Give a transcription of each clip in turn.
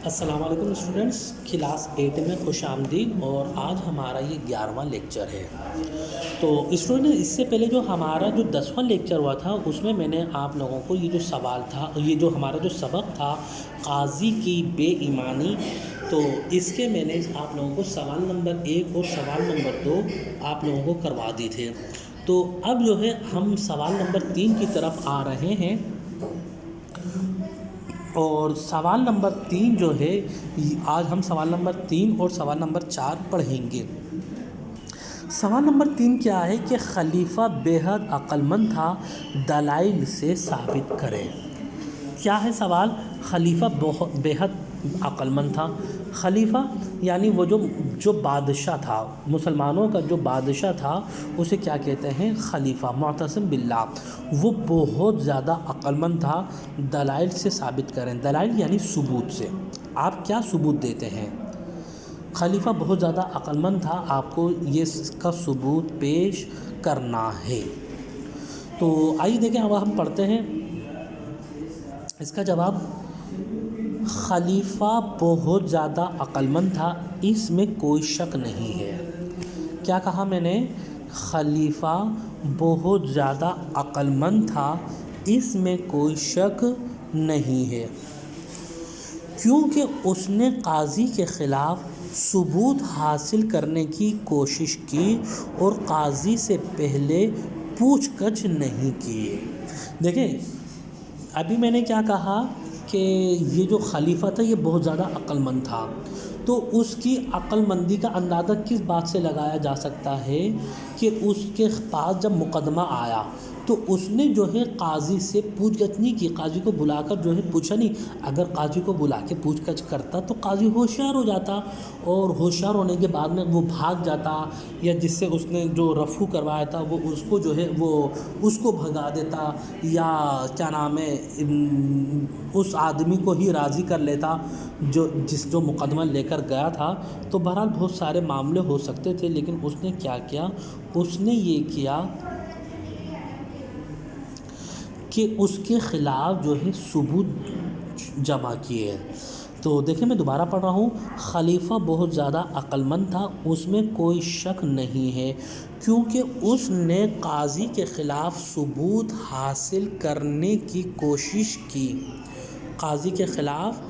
السلام علیکم students, class 8 میں خوش آمدید۔ اور آج ہمارا یہ 11واں لیکچر ہے۔ تو اسٹوڈنٹ، اس سے پہلے جو ہمارا 10واں لیکچر ہوا تھا اس میں نے آپ لوگوں کو یہ جو سوال تھا، یہ جو ہمارا جو سبق تھا قاضی کی بے ایمانی، تو اس کے میں نے آپ لوگوں کو سوال نمبر 1 اور سوال نمبر 2 آپ لوگوں کو کروا دی تھے۔ تو اب جو ہے ہم سوال نمبر 3 کی طرف آ رہے ہیں، اور سوال نمبر 3 جو ہے آج ہم سوال نمبر 3 اور سوال نمبر 4 پڑھیں گے۔ سوال نمبر 3 کیا ہے کہ خلیفہ بے حد عقل مند تھا، دلائل سے ثابت کرے۔ کیا ہے سوال؟ خلیفہ بے حد عقل مند تھا۔ خلیفہ یعنی وہ جو بادشاہ تھا، مسلمانوں کا جو بادشاہ تھا اسے کیا کہتے ہیں؟ خلیفہ، معتصم باللہ۔ وہ بہت زیادہ عقل مند تھا، دلائل سے ثابت کریں۔ دلائل یعنی ثبوت سے۔ آپ کیا ثبوت دیتے ہیں؟ خلیفہ بہت زیادہ عقل مند تھا، آپ کو اس کا ثبوت پیش کرنا ہے۔ تو آئیے دیکھیں، اب ہم پڑھتے ہیں اس کا جواب۔ خلیفہ بہت زیادہ عقل مند تھا، اس میں کوئی شک نہیں ہے۔ کیا کہا میں نے؟ خلیفہ بہت زیادہ عقل مند تھا، اس میں کوئی شک نہیں ہے، کیونکہ اس نے قاضی کے خلاف ثبوت حاصل کرنے کی کوشش کی اور قاضی سے پہلے پوچھ گچھ نہیں کی۔ دیکھیں، ابھی میں نے کیا کہا کہ یہ جو خلیفہ تھا یہ بہت زیادہ عقل مند تھا، تو اس کی عقل مندی کا اندازہ کس بات سے لگایا جا سکتا ہے کہ اس کے پاس جب مقدمہ آیا تو اس نے جو ہے قاضی سے پوچھ گچھ نہیں کی، قاضی کو بلا کر جو ہے پوچھا نہیں۔ اگر قاضی کو بلا کے پوچھ گچھ کرتا تو قاضی ہوشیار ہو جاتا، اور ہوشیار ہونے کے بعد میں وہ بھاگ جاتا، یا جس سے اس نے جو رفع کروایا تھا وہ اس کو جو ہے وہ اس کو بھگا دیتا، یا کیا نام ہے اس آدمی کو ہی راضی کر لیتا جو مقدمہ لے کر گیا تھا۔ تو بہرحال بہت سارے معاملے ہو سکتے تھے، لیکن اس نے کیا کیا؟ اس نے یہ کیا کہ اس کے خلاف جو ہے ثبوت جمع کیے۔ تو دیکھیں، میں دوبارہ پڑھ رہا ہوں۔ خلیفہ بہت زیادہ عقل مند تھا، اس میں کوئی شک نہیں ہے، کیونکہ اس نے قاضی کے خلاف ثبوت حاصل کرنے کی کوشش کی۔ قاضی کے خلاف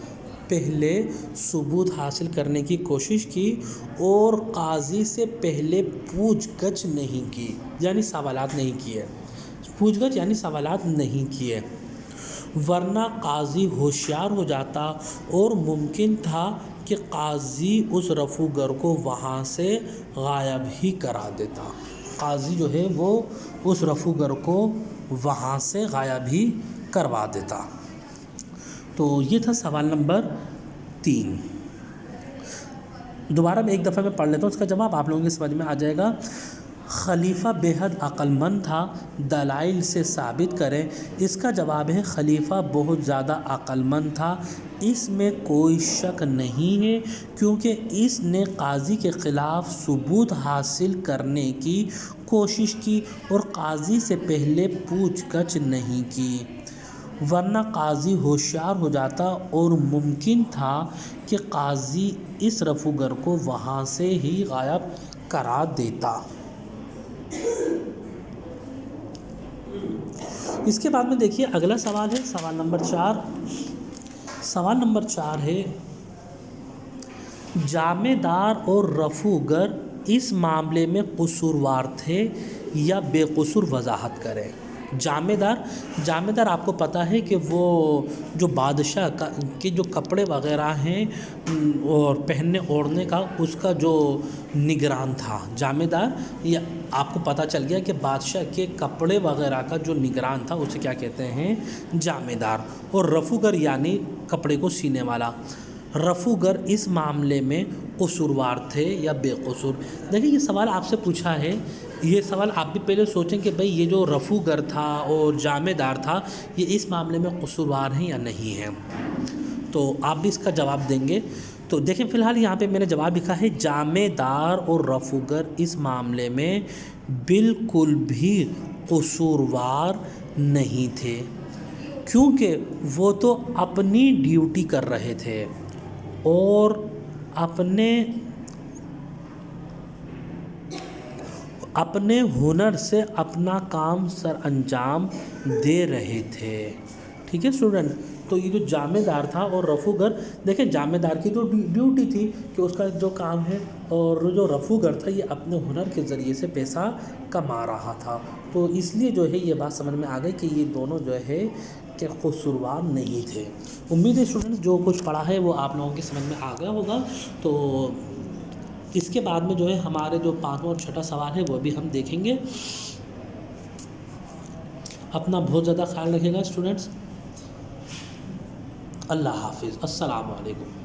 پہلے ثبوت حاصل کرنے کی کوشش کی اور قاضی سے پہلے پوچھ گچھ نہیں کی، یعنی سوالات نہیں کیے۔ پوچھ گچھ یعنی سوالات نہیں کیے، ورنہ قاضی ہوشیار ہو جاتا اور ممکن تھا کہ قاضی اس رفع گر کو وہاں سے غائب ہی کرا دیتا۔ قاضی جو ہے وہ اس رفع گر کو وہاں سے غائب ہی کروا دیتا۔ تو یہ تھا سوال نمبر 3۔ دوبارہ میں ایک دفعہ میں پڑھ لیتا ہوں، اس کا جواب آپ لوگوں کی سمجھ میں آ جائے گا۔ خلیفہ بے حد عقل مند تھا، دلائل سے ثابت کریں۔ اس کا جواب ہے خلیفہ بہت زیادہ عقل مند تھا، اس میں کوئی شک نہیں ہے، کیونکہ اس نے قاضی کے خلاف ثبوت حاصل کرنے کی کوشش کی اور قاضی سے پہلے پوچھ گچھ نہیں کی، ورنہ قاضی ہوشیار ہو جاتا اور ممکن تھا کہ قاضی اس رفع گر کو وہاں سے ہی غائب کرا دیتا۔ اس کے بعد میں دیکھیے اگلا سوال ہے سوال نمبر 4۔ سوال نمبر 4 ہے، جامع دار اور رفع گر اس معاملے میں قصوروار تھے یا بے قصور؟ وضاحت کریں۔ جامع دار آپ کو پتہ ہے کہ وہ جو بادشاہ کے جو کپڑے وغیرہ ہیں اور پہننے اوڑھنے کا، اس کا جو نگران تھا۔ جامع دار، یہ آپ کو پتہ چل گیا کہ بادشاہ کے کپڑے وغیرہ کا جو نگران تھا اسے کیا کہتے ہیں؟ جامع دار۔ اور رفع گر یعنی کپڑے کو سینے والا۔ رفع گر اس معاملے میں قصوروار تھے یا بے قصور؟ دیکھیں، یہ سوال آپ سے پوچھا ہے، یہ سوال آپ بھی پہلے سوچیں کہ بھئی یہ جو رفع گر تھا اور جامع دار تھا یہ اس معاملے میں قصوروار ہیں یا نہیں ہیں، تو آپ بھی اس کا جواب دیں گے۔ تو دیکھیں، فی الحال یہاں پہ میں نے جواب لکھا ہے جامع دار اور رفع گر اس معاملے میں بالکل بھی قصوروار نہیں تھے، کیونکہ وہ تو اپنی ڈیوٹی کر رہے تھے، اور اپنے ہنر سے اپنا کام سر انجام دے رہے تھے. ٹھیک ہے اسٹوڈنٹ. تو یہ جو جامع دار تھا اور رفوگر، دیکھیں جامع دار کی تو ڈیوٹی تھی کہ اس کا جو کام ہے، اور جو رفوگر تھا یہ اپنے ہنر کے ذریعے سے پیسہ کما رہا تھا. تو اس لیے جو ہے یہ بات سمجھ میں آ گئی کہ یہ دونوں جو ہے کہ قصوروار نہیں تھے. امید ہے اسٹوڈنٹ جو کچھ پڑھا ہے وہ آپ لوگوں کی سمجھ میں آ گیا ہوگا. تو اس کے بعد میں جو ہے ہمارے جو 5واں اور 6واں سوال ہے وہ بھی ہم دیکھیں گے. اپنا بہت زیادہ خیال رکھیے گا اسٹوڈنٹس. اللہ حافظ. السلام علیکم.